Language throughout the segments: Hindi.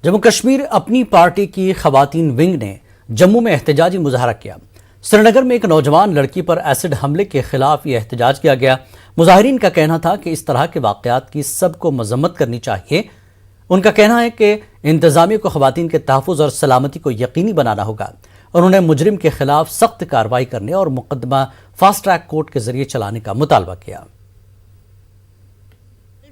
जम्मू कश्मीर अपनी पार्टी की खवातीन विंग ने जम्मू में एहतजाजी मुजाहरा किया। श्रीनगर में एक नौजवान लड़की पर एसिड हमले के खिलाफ यह एहतजाज किया गया। मुजाहिरीन का कहना था कि इस तरह के वाकयात की सबको मजम्मत करनी चाहिए। उनका कहना है कि इंतजामिया को खवातीन के तहफ़्फ़ुज़ और सलामती को यकीनी बनाना होगा। उन्होंने मुजरिम के खिलाफ सख्त कार्रवाई करने और मुकदमा फास्ट ट्रैक कोर्ट के जरिए चलाने का मुतालबा किया।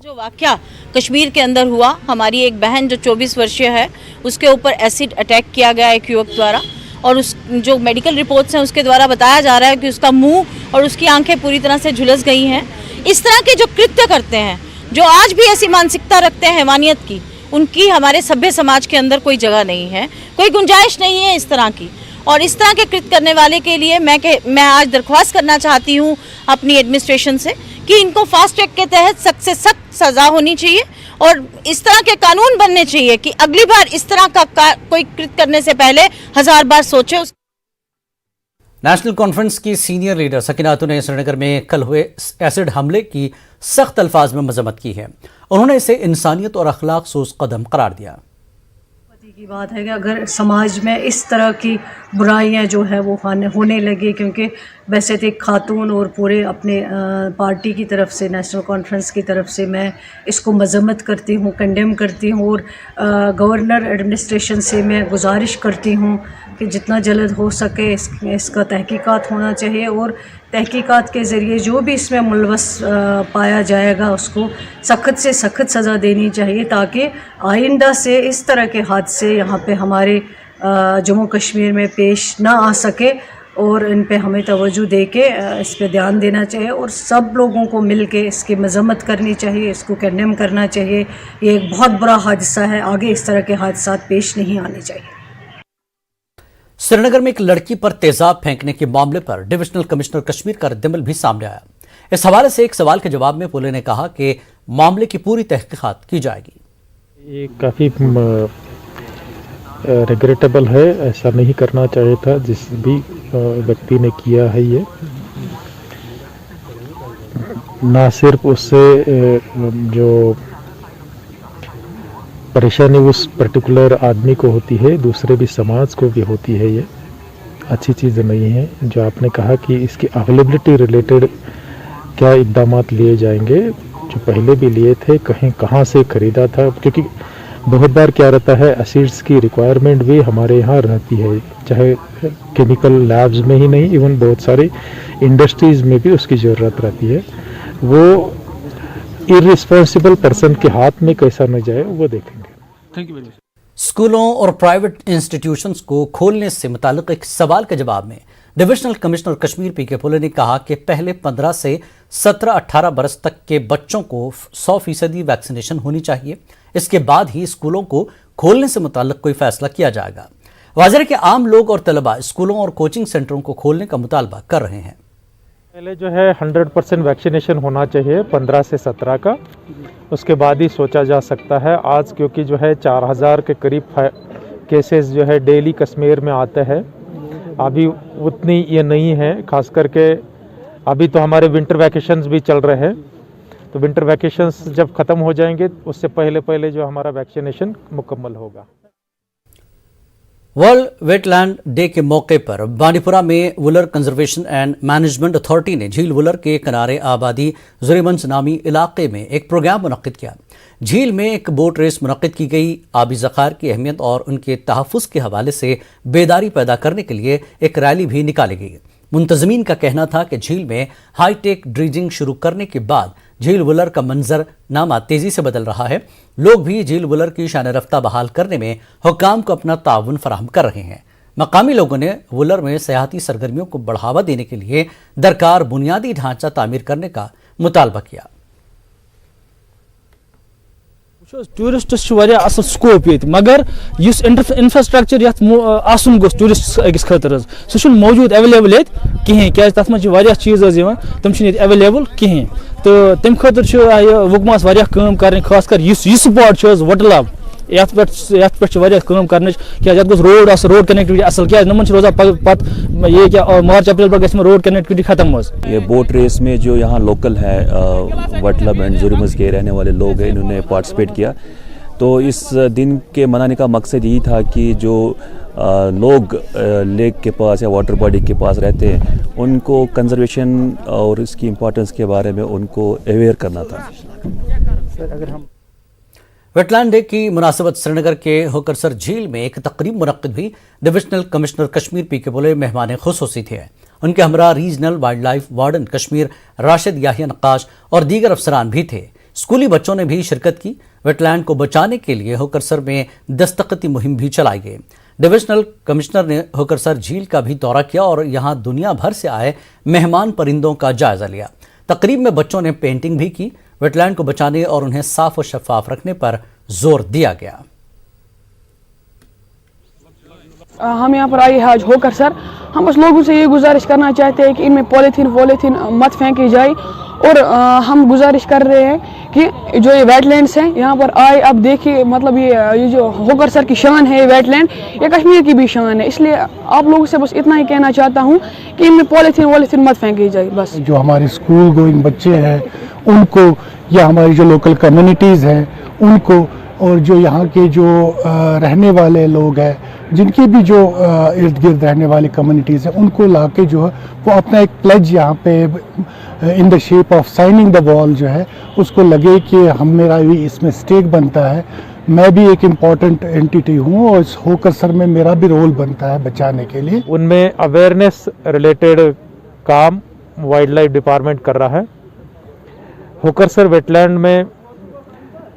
जो वाकया कश्मीर के अंदर हुआ, हमारी एक बहन जो 24 वर्षीय है, उसके ऊपर एसिड अटैक किया गया एक युवक द्वारा, और उस जो मेडिकल रिपोर्ट्स हैं उसके द्वारा बताया जा रहा है कि उसका मुंह और उसकी आंखें पूरी तरह से झुलस गई हैं। इस तरह के जो कृत्य करते हैं, जो आज भी ऐसी मानसिकता रखते हैं हैवानियत की, उनकी हमारे सभ्य समाज के अंदर कोई जगह नहीं है, कोई गुंजाइश नहीं है इस तरह की। और इस तरह के कृत्य करने वाले के लिए मैं आज दरख्वास्त करना चाहती हूँ अपनी एडमिनिस्ट्रेशन से कि इनको फास्ट ट्रैक के तहत सख्त से सख्त सजा होनी चाहिए और इस तरह के कानून बनने चाहिए कि अगली बार इस तरह का कोई कृत्य करने से पहले 1000 बार सोचे। नेशनल कॉन्फ्रेंस की सीनियर लीडर सकीनातु ने श्रीनगर में कल हुए एसिड हमले की सख्त अल्फाज में मजम्मत की है। उन्होंने इसे इंसानियत और अखलाक सोज कदम करार दिया। की बात है कि अगर समाज में इस तरह की बुराइयां जो है वो होने लगी, क्योंकि वैसे तो एक खातून और पूरे अपने पार्टी की तरफ से, नेशनल कॉन्फ्रेंस की तरफ से मैं इसको मजम्मत करती हूँ, कंडेम करती हूँ और गवर्नर एडमिनिस्ट्रेशन से मैं गुजारिश करती हूँ कि जितना जल्द हो सके इसका तहकीकात होना चाहिए और तहकीकात के ज़रिए जो भी इसमें मुलवस पाया जाएगा उसको सख्त से सख्त सज़ा देनी चाहिए, ताकि आइंदा से इस तरह के हादसे यहाँ पे हमारे जम्मू कश्मीर में पेश ना आ सके और इन पे हमें तवज्जो दे के इस पे ध्यान देना चाहिए और सब लोगों को मिल के इसकी मजम्मत करनी चाहिए, इसको कंडेम करना चाहिए। ये एक बहुत बुरा हादसा है, आगे इस तरह के हादसा पेश नहीं आने चाहिए। श्रीनगर में एक लड़की पर तेजाब फेंकने के मामले पर डिविजनल कमिश्नर कश्मीर का रद्दअमल भी सामने आया। इस हवाले से एक सवाल के जवाब में पुलिस ने कहा कि मामले की पूरी तहकीकात की जाएगी। ये काफ़ी रिग्रेटेबल है, ऐसा नहीं करना चाहिए था जिस भी व्यक्ति ने किया है। ये ना सिर्फ उससे जो परेशानी उस पर्टिकुलर आदमी को होती है, दूसरे भी समाज को भी होती है। ये अच्छी चीज़ नहीं है। जो आपने कहा कि इसकी अवेलेबिलिटी रिलेटेड क्या इक़दामात लिए जाएंगे, जो पहले भी लिए थे, कहाँ से ख़रीदा था, क्योंकि बहुत बार क्या रहता है एसिड्स की रिक्वायरमेंट भी हमारे यहाँ रहती है, चाहे केमिकल लैब्स में ही नहीं, इवन बहुत सारी इंडस्ट्रीज़ में भी उसकी ज़रूरत रहती है। वो इररिस्पॉन्सिबल पर्सन के हाथ में कैसा न जाए वो देखेंगे। Thank you very much. स्कूलों और प्राइवेट इंस्टीट्यूशंस को खोलने से मुताल्लिक एक सवाल के जवाब में डिविजनल कमिश्नर कश्मीर पीके पुले ने कहा कि पहले 15 से 17-18 बरस तक के बच्चों को 100% वैक्सीनेशन होनी चाहिए। इसके बाद ही स्कूलों को खोलने से मुताल्लिक कोई फैसला किया जाएगा। वाज़ेह कि आम लोग और तलबा स्कूलों और कोचिंग सेंटरों को खोलने का मुतालबा कर रहे हैं। पहले जो है 100% वैक्सीनेशन होना चाहिए 15 से 17 का, उसके बाद ही सोचा जा सकता है। आज क्योंकि जो है 4000 के करीब केसेस जो है डेली कश्मीर में आते हैं, अभी उतनी ये नहीं है। खास करके अभी तो हमारे विंटर वैकेशंस भी चल रहे हैं, तो विंटर वैकेशंस जब ख़त्म हो जाएंगे उससे पहले जो हमारा वैक्सीनेशन मुकम्मल होगा। वर्ल्ड वेटलैंड डे के मौके पर बांडीपुरा में Wular conservation and management authority ने झील वुलर के किनारे आबादी जुरेमंज नामी इलाके में एक प्रोग्राम मुनक्किद किया। झील में एक बोट रेस मुनक्किद की गई। आबी ज़खायर की अहमियत और उनके तहफ़्फ़ुज़ के हवाले से बेदारी पैदा करने के लिए एक रैली भी निकाली गई। मुंतज़मीन का कहना था कि झील में हाईटेक ड्रिजिंग शुरू करने के बाद झील वुलर का मंजर नामा तेजी से बदल रहा है। लोग भी झील वुलर की शान रफ्ता बहाल करने में हुक्काम को अपना ताउन फराहम कर रहे हैं। मकामी लोगों ने वुलर में सयाहती सरगर्मियों को बढ़ावा देने के लिए दरकार बुनियादी ढांचा तामीर करने का मुतालबा किया। टूरिस्टस असल स्कोप ये, मगर इंफ्रास्ट्रक्चर आसन गोस टूरिस्ट अकिस खतर सह मौजूद अवेलेबल कहें, क्या तथ मज चीज़ तम अवेलेबल कहें, तो तम खतर वुकमास काम कर, खास कर यह स्पॉट वटलब ये कर क्या गोस रोड रोड कनेक्टिविटी असल, क्या नमन रोजान पे ये क्या मार्च अप्रैल पर गई रोड कनेक्टिविटी खत्म। ये बोट रेस में जो यहाँ लोकल है वटलब एंड जुरेमंज के रहने वाले लोग हैं, इन्होंने पार्टिसिपेट किया। तो तो इस दिन के मनाने का मकसद यही था कि जो लोग लेक के पास या वाटर बॉडी के पास रहते हैं उनको कंजर्वेशन और इसकी इम्पोर्टेंस के बारे में उनको अवेयर करना था। सर अगर हम वेटलैंड डे की मुनासिबत श्रीनगर के होकरसर झील में एक तकरीब मुनक्किद हुई। डिविजनल कमिश्नर कश्मीर पी के बोले मेहमान खुसूसी थे। उनके हमरा regional wildlife warden Kashmir Rashid Yahya Naqqash और दीगर अफसरान भी थे। स्कूली बच्चों ने भी शिरकत की। वेटलैंड को बचाने के लिए होकरसर में दस्तखती मुहिम भी चलाई गई। डिविजनल कमिश्नर ने होकरसर झील का भी दौरा किया और यहाँ दुनिया भर से आए मेहमान परिंदों का जायजा लिया। तकरीब में बच्चों ने पेंटिंग भी की। वेटलैंड को बचाने और उन्हें साफ और शफाफ रखने पर जोर दिया गया। हम यहाँ पर आए आज होकरसर। हम उस लोगों से ये गुजारिश करना चाहते हैं कि इनमें पॉलीथीन मत फेंकी जाए और हम गुजारिश कर रहे हैं कि जो ये वेटलैंड्स हैं यहाँ पर आए। अब देखिए मतलब ये जो होकरसर की शान है, ये वेटलैंड ये कश्मीर की भी शान है। इसलिए आप लोगों से बस इतना ही कहना चाहता हूँ कि इनमें पॉलीथीन मत फेंकी जाए। बस जो हमारे स्कूल गोइंग बच्चे हैं उनको, या हमारी जो लोकल कम्युनिटीज़ हैं उनको, और जो यहाँ के जो रहने वाले लोग हैं जिनकी भी जो इर्द गिर्द रहने वाली कम्युनिटीज़ हैं उनको लाके जो है वो अपना एक प्लेज यहाँ पे in the shape of signing the wall जो है उसको लगे कि हम मेरा भी इसमें स्टेक बनता है, मैं भी एक इम्पॉर्टेंट एंटिटी हूँ और इस होकरसर में मेरा भी रोल बनता है बचाने के लिए। उनमें अवेयरनेस रिलेटेड काम वाइल्ड लाइफ डिपार्टमेंट कर रहा है। होकरसर वेटलैंड में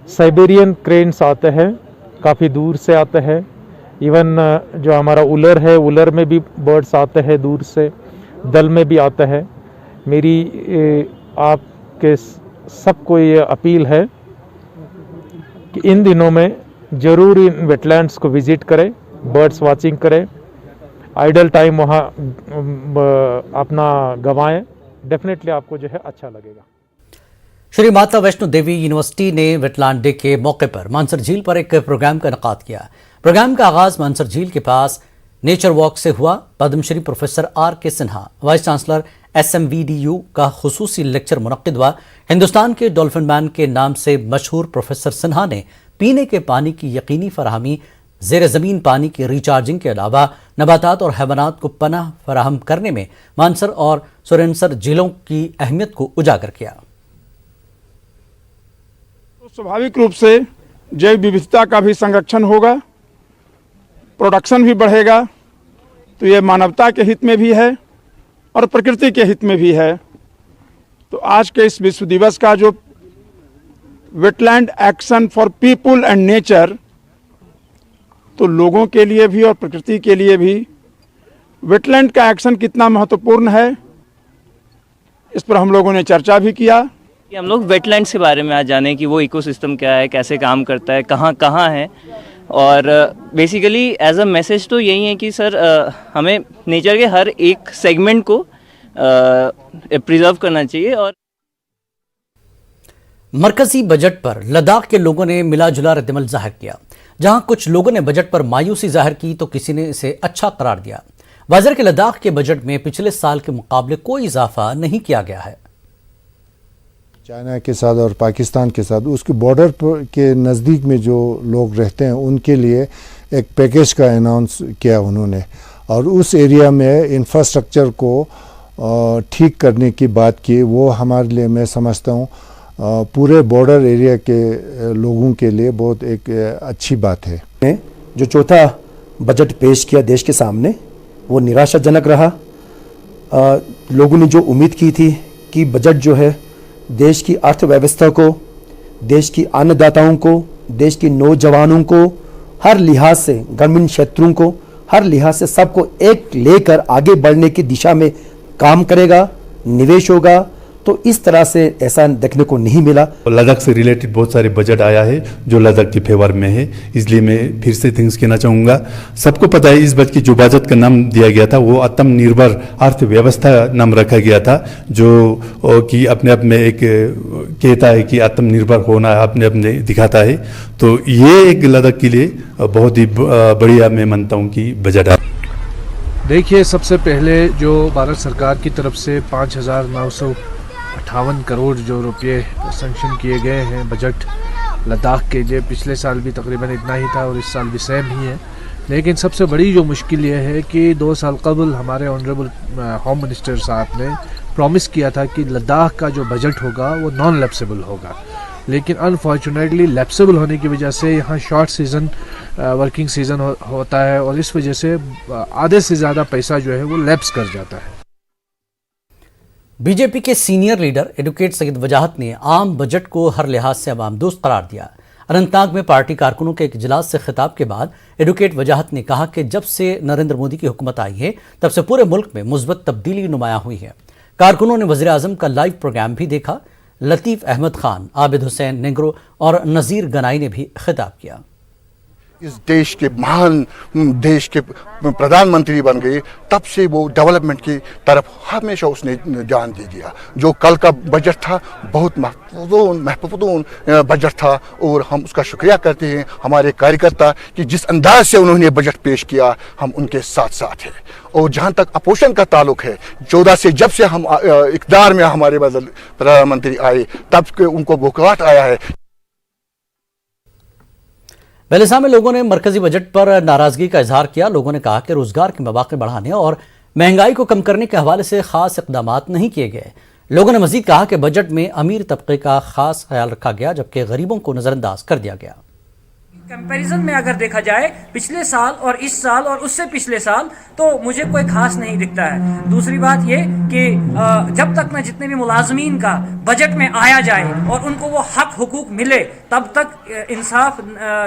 साइबेरियन क्रेन्स आते हैं, काफ़ी दूर से आते हैं। इवन जो हमारा उलर है, उलर में भी बर्ड्स आते हैं दूर से, दल में भी आते हैं। मेरी आपके सबको ये अपील है कि इन दिनों में ज़रूर इन वेटलैंड्स को विज़िट करें, बर्ड्स वाचिंग करें, आइडल टाइम वहाँ अपना गंवाएं। डेफिनेटली आपको जो है अच्छा लगेगा। श्री माता वैष्णो देवी यूनिवर्सिटी ने वेटलैंड डे के मौके पर मानसर झील पर एक प्रोग्राम का इनेकाद किया। प्रोग्राम का आगाज मानसर झील के पास नेचर वॉक से हुआ। Padmashri professor R.K. Sinha, vice chancellor SMVDU का खुसूसी लेक्चर मुनक्किद हुआ। हिंदुस्तान के डॉल्फिन मैन के नाम से मशहूर प्रोफेसर सिन्हा ने पीने के पानी की यकीनी फराहमी, ज़ेर ज़मीन पानी की रिचार्जिंग के अलावा नबातात और हैवानात को पनाह फराहम करने में मानसर और सुरेनसर झीलों की अहमियत को उजागर किया। स्वाभाविक रूप से जैव विविधता का भी संरक्षण होगा, प्रोडक्शन भी बढ़ेगा, तो ये मानवता के हित में भी है और प्रकृति के हित में भी है। तो आज के इस विश्व दिवस का जो wetland action for people and nature, तो लोगों के लिए भी और प्रकृति के लिए भी वेटलैंड का एक्शन कितना महत्वपूर्ण है, इस पर हम लोगों ने चर्चा भी किया। हम लोग वेटलैंड्स के बारे में आज जाने कि वो इकोसिस्टम क्या है, कैसे काम करता है, कहाँ कहाँ है। और बेसिकली एज अ मैसेज तो यही है कि सर हमें नेचर के हर एक सेगमेंट को प्रिजर्व करना चाहिए। और मरकजी बजट पर लद्दाख के लोगों ने मिला जुला रद्दमल जाहिर किया। जहां कुछ लोगों ने बजट पर मायूसी जाहिर की तो किसी ने इसे अच्छा करार दिया। वाज़ेह के लद्दाख के बजट में पिछले साल के मुकाबले कोई इजाफा नहीं किया गया है। चाइना के साथ और पाकिस्तान के साथ उसके बॉर्डर के नज़दीक में जो लोग रहते हैं उनके लिए एक पैकेज का अनाउंस किया उन्होंने, और उस एरिया में इंफ्रास्ट्रक्चर को ठीक करने की बात की। वो हमारे लिए, मैं समझता हूँ, पूरे बॉर्डर एरिया के लोगों के लिए बहुत एक अच्छी बात है। जो चौथा बजट पेश किया देश के सामने वो निराशाजनक रहा। लोगों ने जो उम्मीद की थी कि बजट जो है देश की अर्थव्यवस्था को, देश की अन्नदाताओं को, देश के नौजवानों को, हर लिहाज से ग्रामीण क्षेत्रों को, हर लिहाज से सबको एक लेकर आगे बढ़ने की दिशा में काम करेगा, निवेश होगा, तो इस तरह से ऐसा देखने को नहीं मिला। लद्दाख से रिलेटेड बहुत सारे बजट आया है जो लद्दाख के फेवर में है, इसलिए मैं फिर से थैंक्स कहना चाहूँगा। सबको पता है इस बात की जो बजट का नाम दिया गया था वो आत्मनिर्भर अर्थव्यवस्था नाम रखा गया था, जो कि अपने आप में एक कहता है कि आत्मनिर्भर होना अपने अपने दिखाता है। तो ये एक लद्दाख के लिए बहुत ही बढ़िया मैं मानता हूँ कि बजट है। देखिए, सबसे पहले जो भारत सरकार की तरफ से 5,958 करोड़ जो रुपये सैंक्शन किए गए हैं बजट लद्दाख के लिए पिछले साल भी तकरीबन इतना ही था और इस साल भी सेम ही है। लेकिन सबसे बड़ी जो मुश्किल ये है कि 2 साल कबल हमारे ऑनरेबल होम मिनिस्टर साहब ने प्रॉमिस किया था कि लद्दाख का जो बजट होगा वो नॉन लैप्सेबल होगा, लेकिन अनफॉर्चुनेटली लैप्सेबल होने की वजह से यहाँ शॉर्ट सीज़न वर्किंग सीज़न होता है और इस वजह से आधे से ज़्यादा पैसा जो है वो लैप्स कर जाता है। बीजेपी के सीनियर लीडर एडवोकेट सईद वजाहत ने आम बजट को हर लिहाज से अवाम दोस्त करार दिया। अनंतनाग में पार्टी कारकुनों के एक इजलास से खिताब के बाद एडवोकेट वजाहत ने कहा कि जब से नरेंद्र मोदी की हुकूमत आई है तब से पूरे मुल्क में मुस्बत तब्दीली नुमायां हुई है। कारकुनों ने वज़ीर आज़म का लाइव प्रोग्राम भी देखा। लतीफ़ अहमद खान, आबिद हुसैन निंगरो और नज़ीर गनाई ने भी खिताब किया। इस देश के महान देश के प्रधानमंत्री बन गए, तब से वो डेवलपमेंट की तरफ हमेशा उसने ध्यान दे दिया। जो कल का बजट था बहुत महत्वपूर्ण बजट था और हम उसका शुक्रिया करते हैं हमारे कार्यकर्ता कि जिस अंदाज से उन्होंने बजट पेश किया हम उनके साथ साथ हैं। और जहाँ तक अपोजिशन का ताल्लुक है, 14 से जब से हम इक़्तिदार में हमारे प्रधानमंत्री आए तब के उनको बोखलाहट आया है। बेलसा में लोगों ने मरकजी बजट पर नाराजगी का इजहार किया। लोगों ने कहा कि रोजगार के मौके बढ़ाने और महंगाई को कम करने के हवाले से खास इकदाम नहीं किए गए। लोगों ने मजीद कहा कि बजट में अमीर तबके का खास ख्याल रखा गया जबकि गरीबों को नजरअंदाज कर दिया गया। कंपैरिजन में अगर देखा जाए पिछले साल और इस साल और उससे पिछले साल तो मुझे कोई खास नहीं दिखता है। दूसरी बात ये कि जब तक न जितने भी मुलाजमीन का बजट में आया जाए और उनको वो हक हुकूक मिले तब तक इंसाफ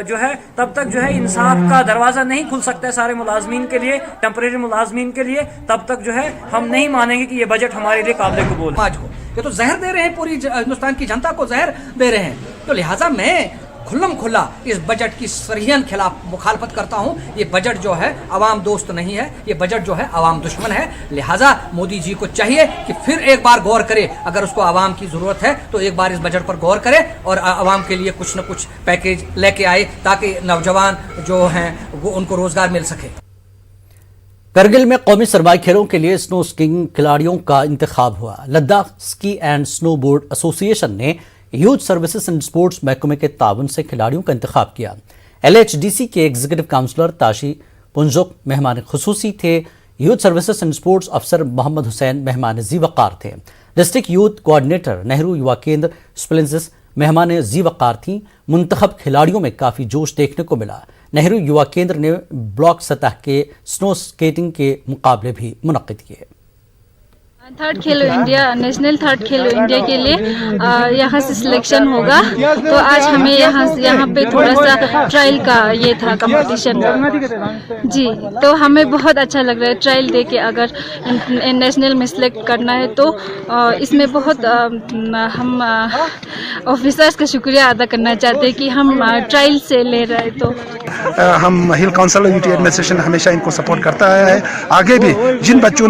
जो है इंसाफ का दरवाज़ा नहीं खुल सकता है सारे मुलाजमीन के लिए, टेम्परेरी मुलाजमीन के लिए। तब तक जो है हम नहीं मानेंगे कि ये बजट हमारे लिए काबिल कबूल है। ये तो जहर दे रहे हैं, पूरी हिंदुस्तान की जनता को जहर दे रहे हैं। तो लिहाजा मैं खुल्लम खुल्ला इस बजट की सरीहन खिलाफ मुखालफत करता हूँ। ये बजट जो है आवाम दोस्त नहीं है, ये बजट जो है आवाम दुश्मन है। लिहाजा मोदी जी को चाहिए कि फिर एक बार गौर करे, अगर उसको आवाम की ज़रूरत है तो एक बार इस बजट पर गौर करे और आवाम के लिए कुछ न कुछ पैकेज लेके आए ताकि नौजवान जो हैं वो उनको रोजगार मिल सके। करगिल में कौमी सरमाई खेलों के लिए स्नो स्कीइंग खिलाड़ियों का इंतखाब हुआ। Ladakh ski and snow board association ने यूथ सर्विसेज एंड स्पोर्ट्स महकमे के ताउन से खिलाड़ियों का इंतखाब किया। LHDC के एग्जीक्यूटिव काउंसलर ताशी पुंजुक मेहमान खुसूसी थे। यूथ सर्विसेज एंड स्पोर्ट्स अफसर मोहम्मद हुसैन मेहमान जी वक़ार थे। डिस्ट्रिक्ट यूथ कोऑर्डिनेटर नेहरू युवा केंद्र स्प्लिंसिस मेहमान जी वक़ार थी। मुंतखब खिलाड़ियों में काफ़ी जोश देखने को मिला। नेहरू युवा केंद्र ने ब्लॉक सतह के स्नो स्केटिंग के मुकाबले भी मुनक्किद किए। थर्ड खेलो इंडिया, नेशनल थर्ड खेलो इंडिया के लिए यहाँ से सिलेक्शन होगा, तो आज हमें यहाँ पे थोड़ा सा ट्रायल का ये था कंपटीशन जी, तो हमें बहुत अच्छा लग रहा है ट्रायल दे के। अगर नेशनल में सिलेक्ट करना है तो इसमें बहुत हम ऑफिसर्स का शुक्रिया अदा करना चाहते हैं कि हम ट्रायल से ले रहे हैं। तो हम हिल काउंसिल और यूटी एडमिनिस्ट्रेशन हमेशा इनको सपोर्ट करता है। आगे भी जिन बच्चों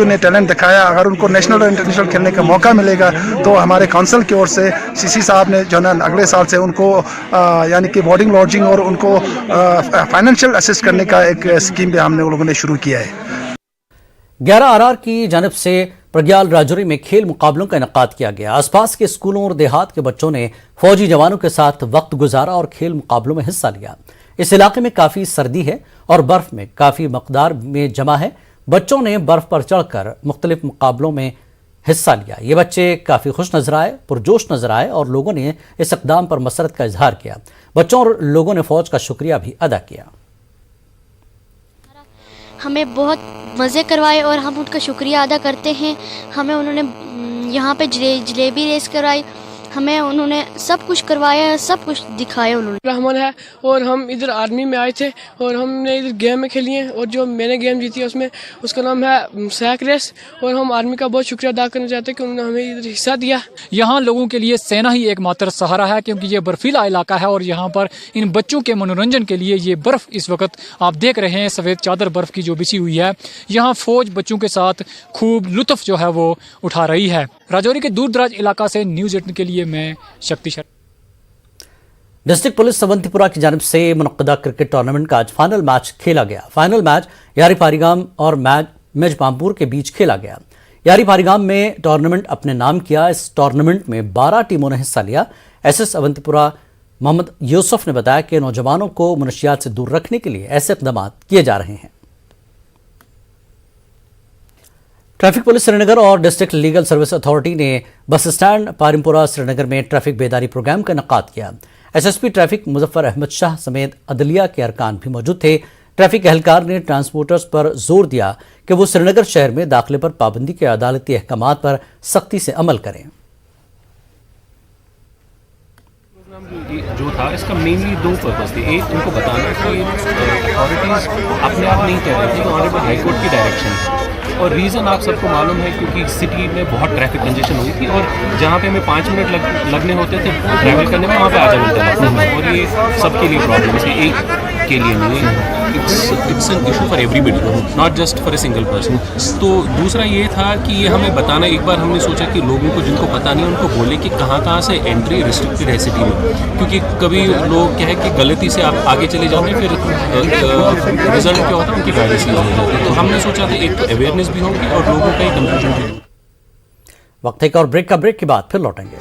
ने टैलेंट दिखाया, अगर उनको नेशनल और इंटरनेशनल खेलने का मौका मिलेगा तो हमारे काउंसिल की ओर से सीसी साहब ने जो है अगले साल से उनको यानी कि बोर्डिंग लॉजिंग और उनको फाइनेंशियल असिस्ट करने का एक स्कीम भी हमने लोगों ने शुरू किया है। 11 RR की जानिब से प्रज्ञाल राजौरी में खेल मुकाबलों का इनेकाद किया गया। आसपास के स्कूलों और देहात के बच्चों ने फौजी जवानों के साथ वक्त गुजारा और खेल मुकाबलों में हिस्सा लिया। इस इलाके में काफ़ी सर्दी है और बर्फ में काफ़ी मकदार में जमा है। बच्चों ने बर्फ पर चढ़कर मुख्तलिफ मुकाबलों में हिस्सा लिया। ये बच्चे काफ़ी खुश नजर आए, पुरजोश नजर आए और लोगों ने इस इक़दाम पर मसरत का इजहार किया। बच्चों और लोगों ने फ़ौज का शुक्रिया भी अदा किया। हमें बहुत मज़े करवाए और हम उनका शुक्रिया अदा करते हैं। हमें उन्होंने यहाँ पे जलेबी रेस कराई, हमें उन्होंने सब कुछ करवाया, सब कुछ दिखाया उन्होंने। रहमान है और हम इधर आर्मी में आए थे और हमने इधर गेम में खेली है और जो मैंने गेम जीती है उसमें उसका नाम है सैक रेस और हम आर्मी का बहुत शुक्रिया अदा करना चाहते हैं कि उन्होंने हमें इधर हिस्सा दिया। यहाँ लोगों के लिए सेना ही एकमात्र सहारा है क्योंकि ये बर्फीला इलाका है और यहाँ पर इन बच्चों के मनोरंजन के लिए ये बर्फ इस वक्त आप देख रहे हैं सफ़ेद चादर बर्फ की जो बिछी हुई है। यहाँ फौज बच्चों के साथ खूब लुत्फ जो है वो उठा रही है। राजौरी के दूर दराज इलाका से न्यूज़ 18 के लिए मैं शक्ति शर्मा। डिस्ट्रिक्ट पुलिस सवंतीपुरा की जानिब से मुनक्किदा क्रिकेट टूर्नामेंट का आज फाइनल मैच खेला गया। फाइनल मैच यारी फारिगाम और मेजबानपुर के बीच खेला गया। यारी फारिगाम में टूर्नामेंट अपने नाम किया। इस टूर्नामेंट में 12 टीमों ने हिस्सा लिया। SS अवंतीपुरा मोहम्मद यूसुफ ने बताया कि नौजवानों को मनशियात से दूर रखने के लिए ऐसे इक़दाम किए जा रहे हैं। ट्रैफिक पुलिस श्रीनगर और डिस्ट्रिक्ट लीगल सर्विस अथॉरिटी ने बस स्टैंड पारिमपुरा श्रीनगर में ट्रैफिक बेदारी प्रोग्राम का इनेकाद किया। एसएसपी ट्रैफिक मुजफ्फर अहमद शाह समेत अदलिया के अरकान भी मौजूद थे। ट्रैफिक एहलकार ने ट्रांसपोर्टर्स पर जोर दिया कि वो श्रीनगर शहर में दाखिले पर पाबंदी के अदालती अहकामात पर सख्ती से अमल करें। जो था इसका मेनली दो पर्पस थे। एक, उनको बताना कि अथॉरिटीज़ अपने आप नहीं कह रही थी, ऑनरेबल हाईकोर्ट की डायरेक्शन और रीज़न आप सबको मालूम है क्योंकि सिटी में बहुत ट्रैफिक कंजेशन हुई थी और जहाँ पे हमें 5 मिनट लगने होते थे ट्रैवल करने में, वहाँ पे आधा घंटा लगता था और ये सबके लिए प्रॉब्लम है। एक के लिए नहीं, it's an issue for everybody, not just for a single person. तो दूसरा ये था कि ये हमें बताना, एक बार हमने सोचा कि लोगों को जिनको पता नहीं उनको बोले कि कहाँ से एंट्री रिस्ट्रिक्टेड है सिटी में, क्योंकि कभी लोग क्या है कि गलती से आप आगे चले जाते हैं, फिर रिजल्ट क्या होता है उनकी गाड़ी सीज हो जाती है। तो हमने सोचा था एक तो अवेयरनेस भी होगी और लोगों का ही कंफ्यूजन भी। वक्त एक और ब्रेक के बाद फिर लौटेंगे।